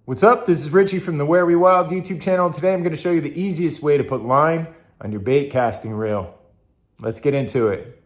What's up? This is Richie from the Where We Wild YouTube channel. Today I'm going to show you the easiest way to put line on your bait casting reel. Let's get into it.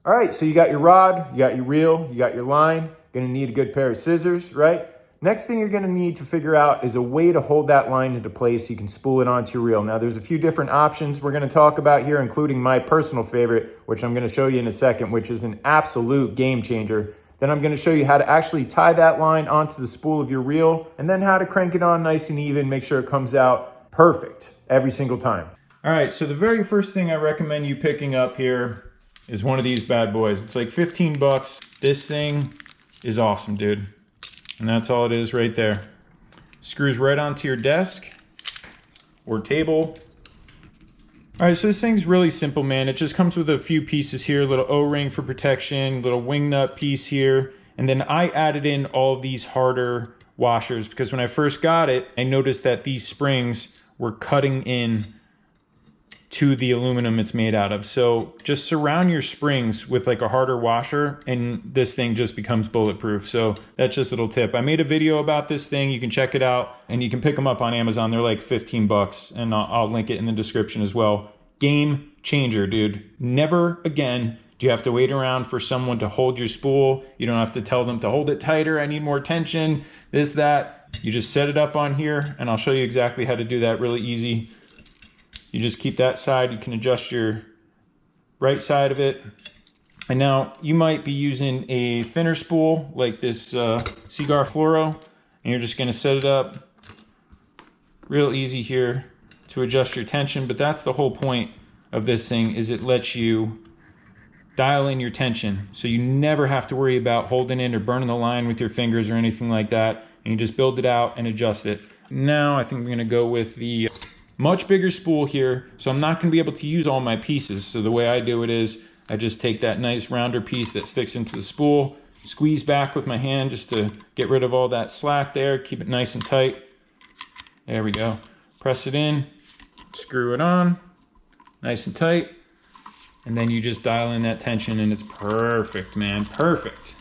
All right, so you got your rod, you got your reel, you got your line. Going to need a good pair of scissors, right? Next thing you're going to need to figure out is a way to hold that line into place so you can spool it onto your reel. Now, there's a few different options we're going to talk about here, including my personal favorite, which I'm going to show you in a second, which is an absolute game changer. Then I'm going to show you how to actually tie that line onto the spool of your reel, and then how to crank it on nice and even, make sure it comes out perfect every single time. All right, so the very first thing I recommend you picking up here is one of these bad boys. It's like 15 bucks. This thing is awesome, dude. And that's all it is right there. Screws right onto your desk or table. All right, so this thing's really simple, man. It just comes with a few pieces here, a little O-ring for protection, little wing nut piece here. And then I added in all these harder washers because when I first got it, I noticed that these springs were cutting in to the aluminum it's made out of. So just surround your springs with like a harder washer and this thing just becomes bulletproof. So that's just a little tip. I made a video about this thing. You can check it out and you can pick them up on Amazon. They're like 15 bucks and I'll link it in the description as well. Game changer, dude. Never again do you have to wait around for someone to hold your spool. You don't have to tell them to hold it tighter. I need more tension, this, that. You just set it up on here and I'll show you exactly how to do that really easy. You just keep that side, you can adjust your right side of it. And now you might be using a thinner spool like this Cigar Fluoro, and you're just gonna set it up real easy here to adjust your tension, but that's the whole point of this thing, is it lets you dial in your tension. So you never have to worry about holding in or burning the line with your fingers or anything like that. And you just build it out and adjust it. Now I think I'm gonna go with the much bigger spool here, so I'm not going to be able to use all my pieces. So the way I do it is I just take that nice rounder piece that sticks into the spool, squeeze back with my hand just to get rid of all that slack there, keep it nice and tight. There we go. Press it in, screw it on, nice and tight, and then you just dial in that tension and it's perfect, man, perfect.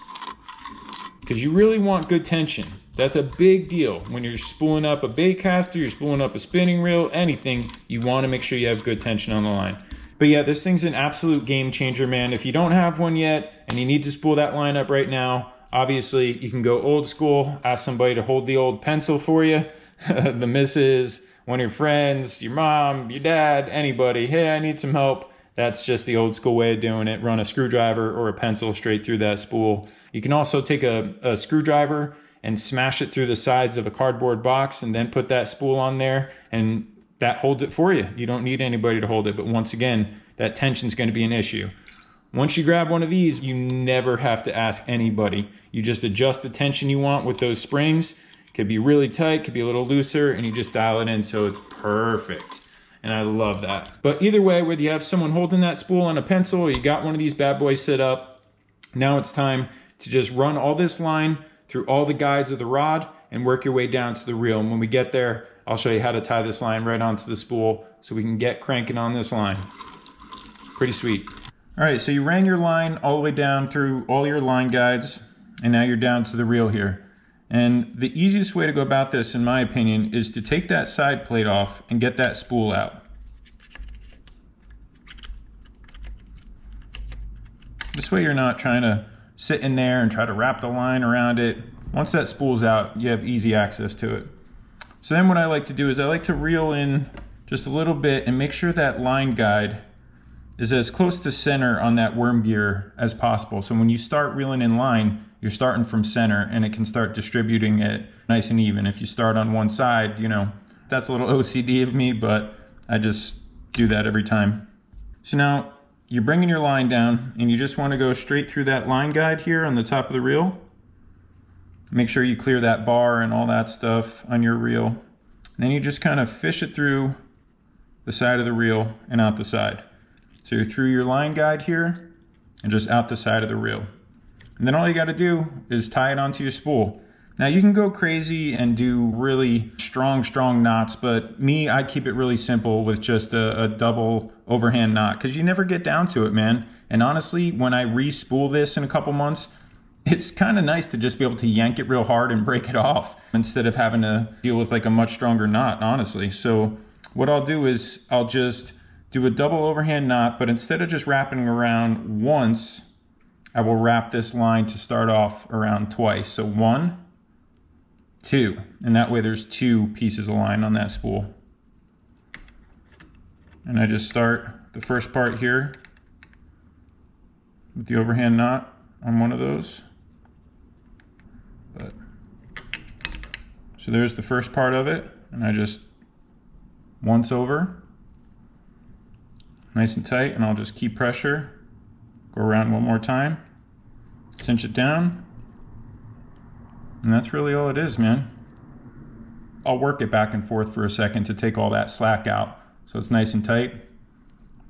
Because you really want good tension. That's a big deal. When you're spooling up a baitcaster, you're spooling up a spinning reel, anything, you want to make sure you have good tension on the line. But yeah, this thing's an absolute game changer, man. If you don't have one yet and you need to spool that line up right now, obviously you can go old school, ask somebody to hold the old pencil for you, the missus, one of your friends, your mom, your dad, anybody. Hey, I need some help. That's just the old school way of doing it. Run a screwdriver or a pencil straight through that spool. You can also take a screwdriver and smash it through the sides of a cardboard box and then put that spool on there, and that holds it for you. You don't need anybody to hold it, but once again, that tension is going to be an issue. Once you grab one of these, you never have to ask anybody. You just adjust the tension you want with those springs. It could be really tight, could be a little looser, and you just dial it in so it's perfect. And I love that. But either way, whether you have someone holding that spool on a pencil or you got one of these bad boys set up, now it's time to just run all this line through all the guides of the rod and work your way down to the reel. And when we get there, I'll show you how to tie this line right onto the spool so we can get cranking on this line. Pretty sweet. All right, so you ran your line all the way down through all your line guides, and now you're down to the reel here. And the easiest way to go about this, in my opinion, is to take that side plate off and get that spool out. This way you're not trying to sit in there and try to wrap the line around it. Once that spool's out, you have easy access to it. So then what I like to do is I like to reel in just a little bit and make sure that line guide is as close to center on that worm gear as possible. So when you start reeling in line, you're starting from center and it can start distributing it nice and even. If you start on one side, you know, that's a little OCD of me, but I just do that every time. So now you're bringing your line down and you just want to go straight through that line guide here on the top of the reel. Make sure you clear that bar and all that stuff on your reel. And then you just kind of fish it through the side of the reel and out the side. So you're through your line guide here and just out the side of the reel. And then all you got to do is tie it onto your spool. Now you can go crazy and do really strong knots, but me, I keep it really simple with just a double overhand knot because you never get down to it, man. And honestly, when I re-spool this in a couple months, it's kind of nice to just be able to yank it real hard and break it off instead of having to deal with like a much stronger knot, honestly. So what I'll do is I'll just do a double overhand knot, but instead of just wrapping around once, I will wrap this line to start off around twice. So 1, 2, and that way there's 2 pieces of line on that spool. And I just start the first part here with the overhand knot on one of those. So there's the first part of it, and I just once over, nice and tight, and I'll just keep pressure, go around one more time, cinch it down, and that's really all it is, man. I'll work it back and forth for a second to take all that slack out so it's nice and tight.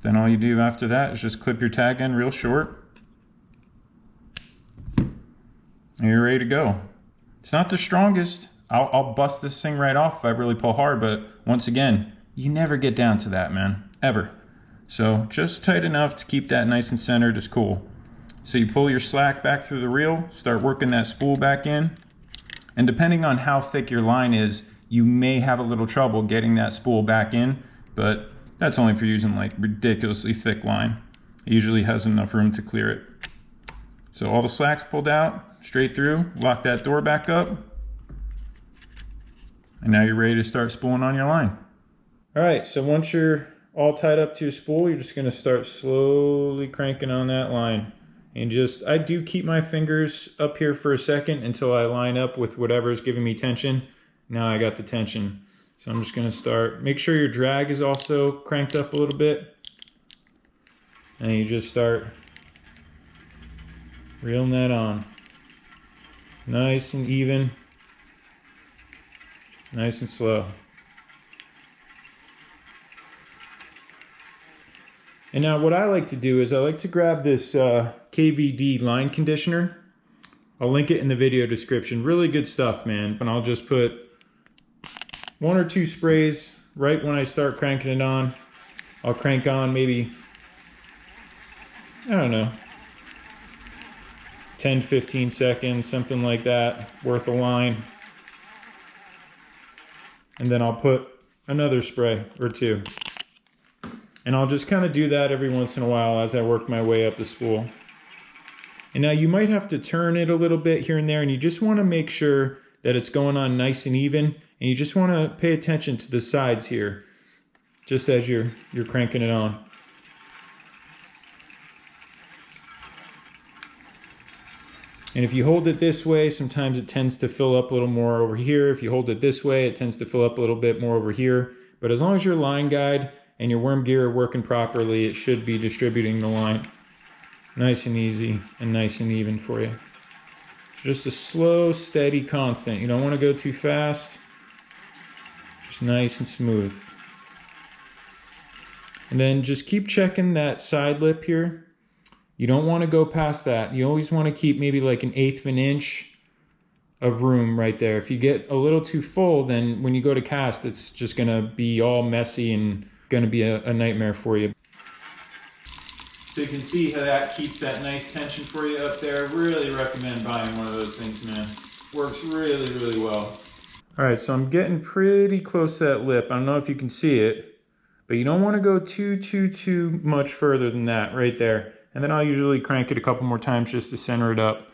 Then all you do after that is just clip your tag in real short, and you're ready to go. It's not the strongest. I'll bust this thing right off if I really pull hard, but once again, you never get down to that, man, ever. So just tight enough to keep that nice and centered is cool. So you pull your slack back through the reel, start working that spool back in, and depending on how thick your line is, you may have a little trouble getting that spool back in, but that's only for using like ridiculously thick line. It usually has enough room to clear it. So all the slack's pulled out, straight through, lock that door back up, and now you're ready to start spooling on your line. All right, so once you're all tied up to your spool, you're just gonna start slowly cranking on that line. And I do keep my fingers up here for a second until I line up with whatever's giving me tension. Now I got the tension. So I'm just gonna start, make sure your drag is also cranked up a little bit. And you just start reeling that on. Nice and even. Nice and slow. And now what I like to do is I like to grab this KVD line conditioner. I'll link it in the video description. Really good stuff, man. And I'll just put 1 or 2 sprays right when I start cranking it on. I'll crank on maybe, I don't know, 10, 15 seconds, something like that, worth a line. And then I'll put another spray or 2. And I'll just kind of do that every once in a while as I work my way up the spool. And now you might have to turn it a little bit here and there, and you just want to make sure that it's going on nice and even. And you just want to pay attention to the sides here, just as you're cranking it on. And if you hold it this way, sometimes it tends to fill up a little more over here. If you hold it this way, it tends to fill up a little bit more over here. But as long as your line guide and your worm gear are working properly, it should be distributing the line nice and easy and nice and even for you. So just a slow, steady, constant. You don't want to go too fast. Just nice and smooth. And then just keep checking that side lip here. You don't want to go past that. You always want to keep maybe like 1/8 of an inch of room right there. If you get a little too full, then when you go to cast, it's just going to be all messy and going to be a nightmare for you. So you can see how that keeps that nice tension for you up there. Really recommend buying one of those things, man. Works really, really well. All right, so I'm getting pretty close to that lip. I don't know if you can see it, but you don't want to go too much further than that right there. And then I'll usually crank it a couple more times just to center it up.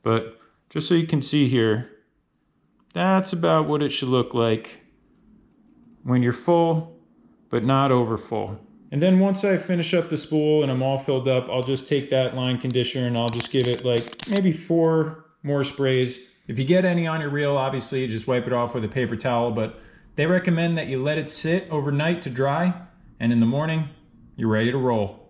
But just so you can see here, that's about what it should look like when you're full, but not over full. And then once I finish up the spool and I'm all filled up, I'll just take that line conditioner and I'll just give it like maybe 4 more sprays. If you get any on your reel, obviously just wipe it off with a paper towel, but they recommend that you let it sit overnight to dry, and in the morning, you're ready to roll.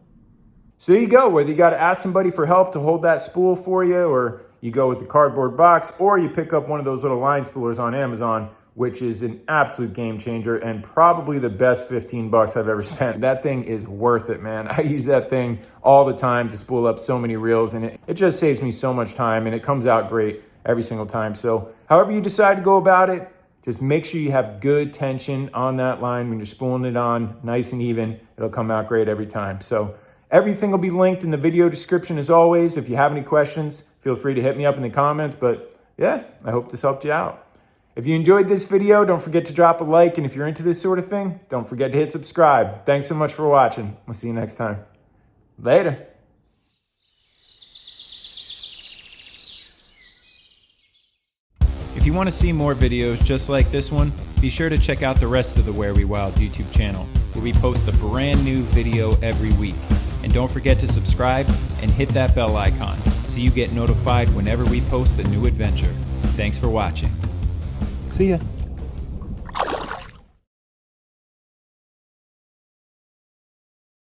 So there you go, whether you got to ask somebody for help to hold that spool for you, or you go with the cardboard box, or you pick up one of those little line spoolers on Amazon, which is an absolute game changer and probably the best 15 bucks I've ever spent. That thing is worth it, man. I use that thing all the time to spool up so many reels, and it just saves me so much time, and it comes out great every single time. So however you decide to go about it, just make sure you have good tension on that line when you're spooling it on, nice and even. It'll come out great every time. So everything will be linked in the video description as always. If you have any questions, feel free to hit me up in the comments. But yeah, I hope this helped you out. If you enjoyed this video, don't forget to drop a like. And if you're into this sort of thing, don't forget to hit subscribe. Thanks so much for watching. We'll see you next time. Later. If you want to see more videos just like this one, be sure to check out the rest of the Where We Wild YouTube channel, where we post a brand new video every week. And don't forget to subscribe and hit that bell icon so you get notified whenever we post a new adventure. Thanks for watching. See ya.